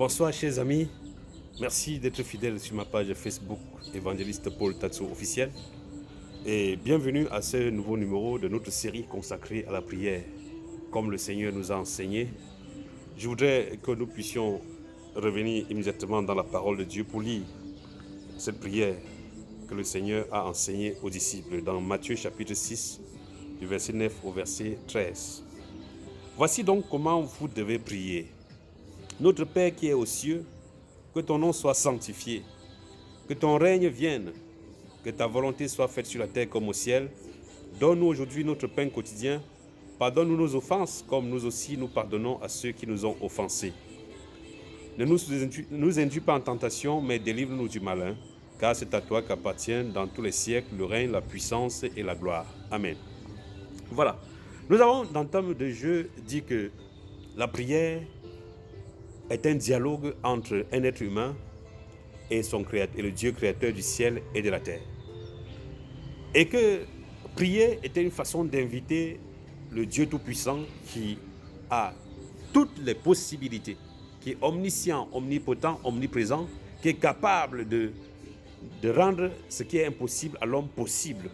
Bonsoir chers amis, merci d'être fidèles sur ma page Facebook Évangéliste Paul Tatso officiel et bienvenue à ce nouveau numéro de notre série consacrée à la prière. Comme le Seigneur nous a enseigné, je voudrais que nous puissions revenir immédiatement dans la parole de Dieu pour lire cette prière que le Seigneur a enseignée aux disciples dans Matthieu chapitre 6 du verset 9 au verset 13. Voici donc comment vous devez prier. Notre Père qui est aux cieux, que ton nom soit sanctifié, que ton règne vienne, que ta volonté soit faite sur la terre comme au ciel. Donne-nous aujourd'hui notre pain quotidien. Pardonne-nous nos offenses, comme nous aussi nous pardonnons à ceux qui nous ont offensés. Ne nous induis pas en tentation, mais délivre-nous du malin, car c'est à toi qu'appartiennent dans tous les siècles le règne, la puissance et la gloire. Amen. Voilà. Nous avons, dans le thème de jeu, dit que la prière est un dialogue entre un être humain et son créateur, et le Dieu créateur du ciel et de la terre. Et que prier était une façon d'inviter le Dieu Tout-Puissant qui a toutes les possibilités, qui est omniscient, omnipotent, omniprésent, qui est capable de rendre ce qui est impossible à l'homme possible.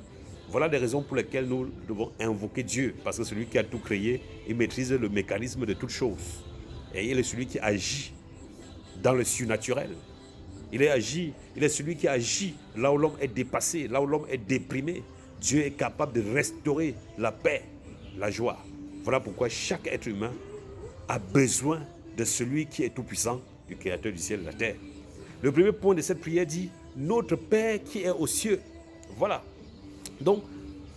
Voilà les raisons pour lesquelles nous devons invoquer Dieu, parce que celui qui a tout créé, il maîtrise le mécanisme de toutes choses. Et il est celui qui agit dans le surnaturel. Il est celui qui agit là où l'homme est dépassé, là où l'homme est déprimé. Dieu est capable de restaurer la paix, la joie. Voilà pourquoi chaque être humain a besoin de celui qui est tout-puissant, du créateur du ciel et de la terre. Le premier point de cette prière dit « Notre Père qui est aux cieux ». Voilà. Donc,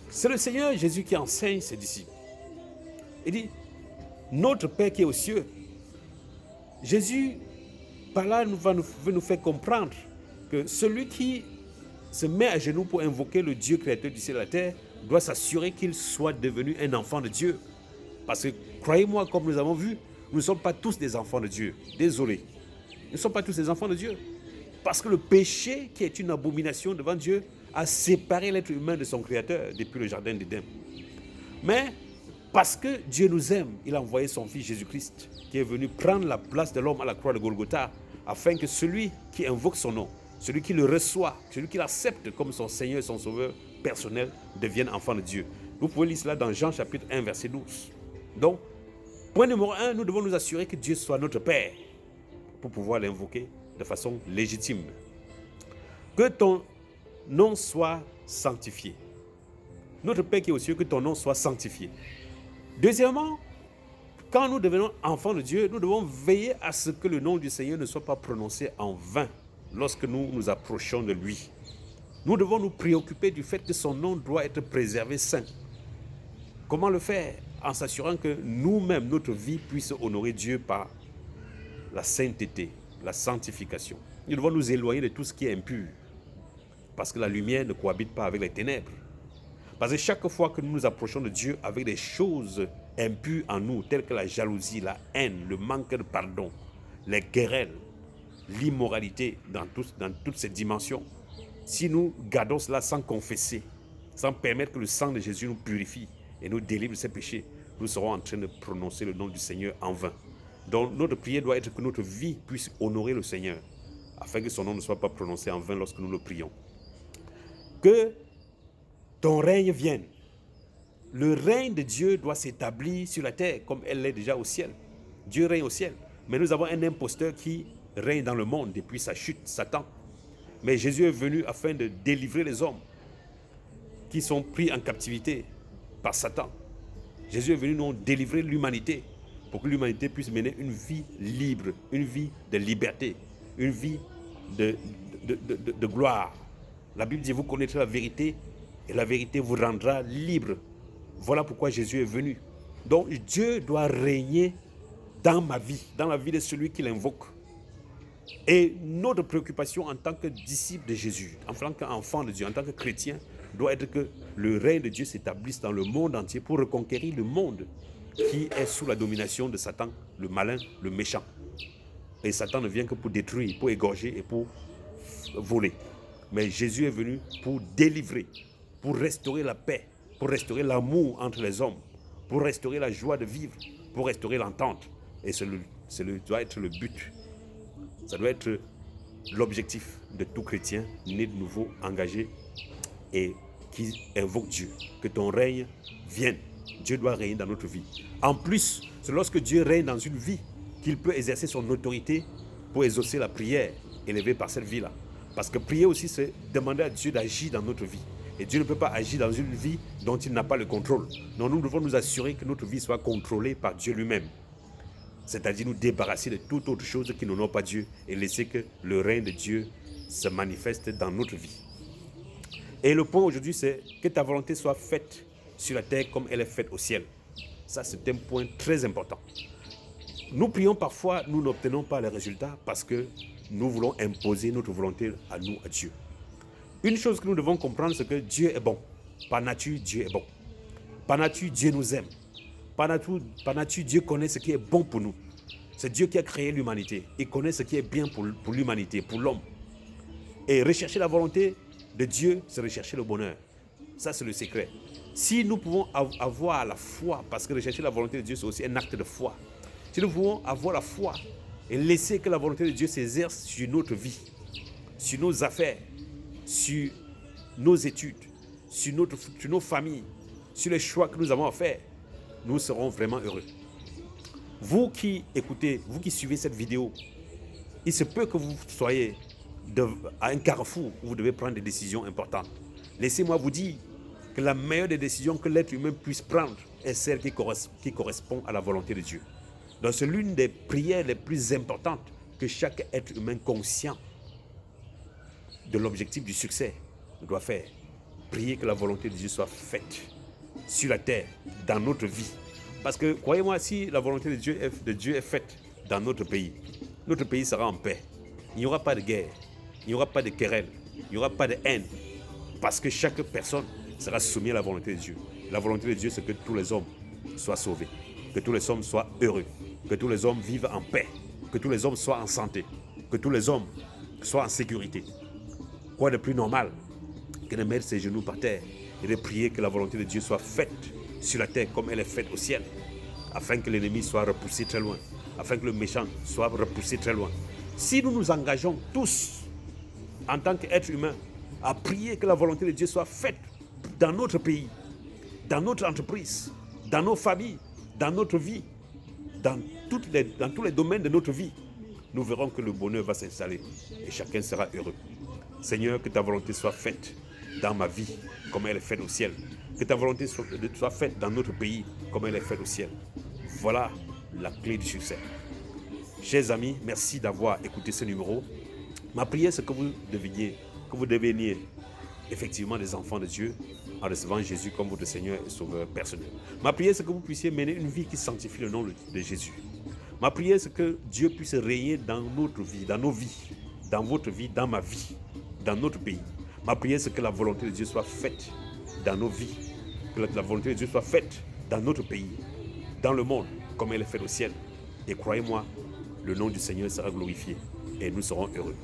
c'est le Seigneur Jésus qui enseigne ses disciples. Il dit « Notre Père qui est aux cieux ». Jésus, par là, veut nous faire comprendre que celui qui se met à genoux pour invoquer le Dieu créateur du ciel et de la terre doit s'assurer qu'il soit devenu un enfant de Dieu. Parce que, croyez-moi, comme nous avons vu, nous ne sommes pas tous des enfants de Dieu. Désolé. Nous ne sommes pas tous des enfants de Dieu. Parce que le péché, qui est une abomination devant Dieu, a séparé l'être humain de son créateur depuis le jardin d'Éden. Mais, parce que Dieu nous aime, il a envoyé son Fils Jésus-Christ, qui est venu prendre la place de l'homme à la croix de Golgotha, afin que celui qui invoque son nom, celui qui le reçoit, celui qui l'accepte comme son Seigneur et son Sauveur personnel, devienne enfant de Dieu. Vous pouvez lire cela dans Jean chapitre 1, verset 12. Donc, point numéro 1, nous devons nous assurer que Dieu soit notre Père, pour pouvoir l'invoquer de façon légitime. Que ton nom soit sanctifié. Notre Père qui est aux cieux, que ton nom soit sanctifié. Deuxièmement, quand nous devenons enfants de Dieu, nous devons veiller à ce que le nom du Seigneur ne soit pas prononcé en vain lorsque nous nous approchons de lui. Nous devons nous préoccuper du fait que son nom doit être préservé saint. Comment le faire? En s'assurant que nous-mêmes, notre vie puisse honorer Dieu par la sainteté, la sanctification. Nous devons nous éloigner de tout ce qui est impur, parce que la lumière ne cohabite pas avec les ténèbres. Parce que chaque fois que nous nous approchons de Dieu avec des choses impures en nous, telles que la jalousie, la haine, le manque de pardon, les querelles, l'immoralité dans toutes ces dimensions, si nous gardons cela sans confesser, sans permettre que le sang de Jésus nous purifie et nous délivre de ces péchés, nous serons en train de prononcer le nom du Seigneur en vain. Donc notre prière doit être que notre vie puisse honorer le Seigneur, afin que son nom ne soit pas prononcé en vain lorsque nous le prions. Que ton règne vienne. Le règne de Dieu doit s'établir sur la terre comme elle l'est déjà au ciel. Dieu règne au ciel. Mais nous avons un imposteur qui règne dans le monde depuis sa chute, Satan. Mais Jésus est venu afin de délivrer les hommes qui sont pris en captivité par Satan. Jésus est venu nous délivrer l'humanité pour que l'humanité puisse mener une vie libre, une vie de liberté, une vie de gloire. La Bible dit, vous connaîtrez la vérité et la vérité vous rendra libre. Voilà pourquoi Jésus est venu. Donc Dieu doit régner dans ma vie, dans la vie de celui qui l'invoque. Et notre préoccupation en tant que disciple de Jésus, en tant qu'enfant de Dieu, en tant que chrétien, doit être que le règne de Dieu s'établisse dans le monde entier pour reconquérir le monde qui est sous la domination de Satan, le malin, le méchant. Et Satan ne vient que pour détruire, pour égorger et pour voler. Mais Jésus est venu pour délivrer, pour restaurer la paix, pour restaurer l'amour entre les hommes, pour restaurer la joie de vivre, pour restaurer l'entente. Et ce doit être le but Ça doit être l'objectif de tout chrétien né de nouveau, engagé et qui invoque Dieu. Que ton règne vienne. Dieu doit régner dans notre vie. En plus, c'est lorsque Dieu règne dans une vie qu'il peut exercer son autorité pour exaucer la prière élevée par cette vie-là. Parce que prier aussi, c'est demander à Dieu d'agir dans notre vie. Et Dieu ne peut pas agir dans une vie dont il n'a pas le contrôle. Donc nous devons nous assurer que notre vie soit contrôlée par Dieu lui-même. C'est-à-dire nous débarrasser de toute autre chose qui n'honore pas Dieu et laisser que le règne de Dieu se manifeste dans notre vie. Et le point aujourd'hui, c'est que ta volonté soit faite sur la terre comme elle est faite au ciel. Ça, c'est un point très important. Nous prions parfois, nous n'obtenons pas les résultats parce que nous voulons imposer notre volonté à nous, à Dieu. Une chose que nous devons comprendre, c'est que Dieu est bon. Par nature, Dieu est bon. Par nature, Dieu nous aime. Par nature, Dieu connaît ce qui est bon pour nous. C'est Dieu qui a créé l'humanité. Il connaît ce qui est bien pour l'humanité, pour l'homme. Et rechercher la volonté de Dieu, c'est rechercher le bonheur. Ça, c'est le secret. Si nous pouvons avoir la foi, parce que rechercher la volonté de Dieu, c'est aussi un acte de foi. Si nous pouvons avoir la foi et laisser que la volonté de Dieu s'exerce sur notre vie, sur nos affaires, sur nos études, sur nos familles, sur les choix que nous avons à faire, nous serons vraiment heureux. Vous qui écoutez, vous qui suivez cette vidéo, il se peut que vous soyez à un carrefour où vous devez prendre des décisions importantes. Laissez-moi vous dire que la meilleure des décisions que l'être humain puisse prendre est celle qui correspond à la volonté de Dieu. Donc c'est l'une des prières les plus importantes que chaque être humain conscient de l'objectif du succès doit faire. Prier que la volonté de Dieu soit faite sur la terre, dans notre vie. Parce que, croyez-moi, si la volonté de Dieu est faite dans notre pays sera en paix. Il n'y aura pas de guerre, il n'y aura pas de querelle, il n'y aura pas de haine. Parce que chaque personne sera soumise à la volonté de Dieu. La volonté de Dieu, c'est que tous les hommes soient sauvés, que tous les hommes soient heureux, que tous les hommes vivent en paix, que tous les hommes soient en santé, que tous les hommes soient en sécurité. Quoi de plus normal que de mettre ses genoux par terre et de prier que la volonté de Dieu soit faite sur la terre comme elle est faite au ciel, afin que l'ennemi soit repoussé très loin, afin que le méchant soit repoussé très loin. Si nous nous engageons tous, en tant qu'êtres humains, à prier que la volonté de Dieu soit faite dans notre pays, dans notre entreprise, dans nos familles, dans notre vie, dans tous les domaines de notre vie, nous verrons que le bonheur va s'installer et chacun sera heureux. Seigneur, que ta volonté soit faite dans ma vie comme elle est faite au ciel. Que ta volonté soit faite dans notre pays comme elle est faite au ciel. Voilà la clé du succès. Chers amis, merci d'avoir écouté ce numéro. Ma prière, c'est que vous deveniez effectivement des enfants de Dieu en recevant Jésus comme votre Seigneur et Sauveur personnel. Ma prière, c'est que vous puissiez mener une vie qui sanctifie le nom de Jésus. Ma prière, c'est que Dieu puisse régner dans notre vie, dans nos vies, dans votre vie, dans ma vie, dans notre pays. Ma prière, c'est que la volonté de Dieu soit faite dans nos vies, que la volonté de Dieu soit faite dans notre pays, dans le monde, comme elle est faite au ciel. Et croyez-moi, le nom du Seigneur sera glorifié et nous serons heureux.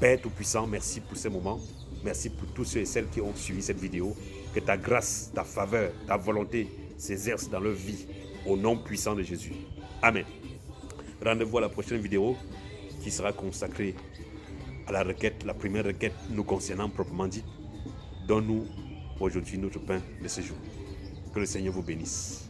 Père Tout-Puissant, merci pour ces moments. Merci pour tous ceux et celles qui ont suivi cette vidéo. Que ta grâce, ta faveur, ta volonté s'exercent dans leur vie au nom puissant de Jésus. Amen. Rendez-vous à la prochaine vidéo qui sera consacrée à la requête, la première requête nous concernant proprement dit. Donne-nous aujourd'hui notre pain de ce jour. Que le Seigneur vous bénisse.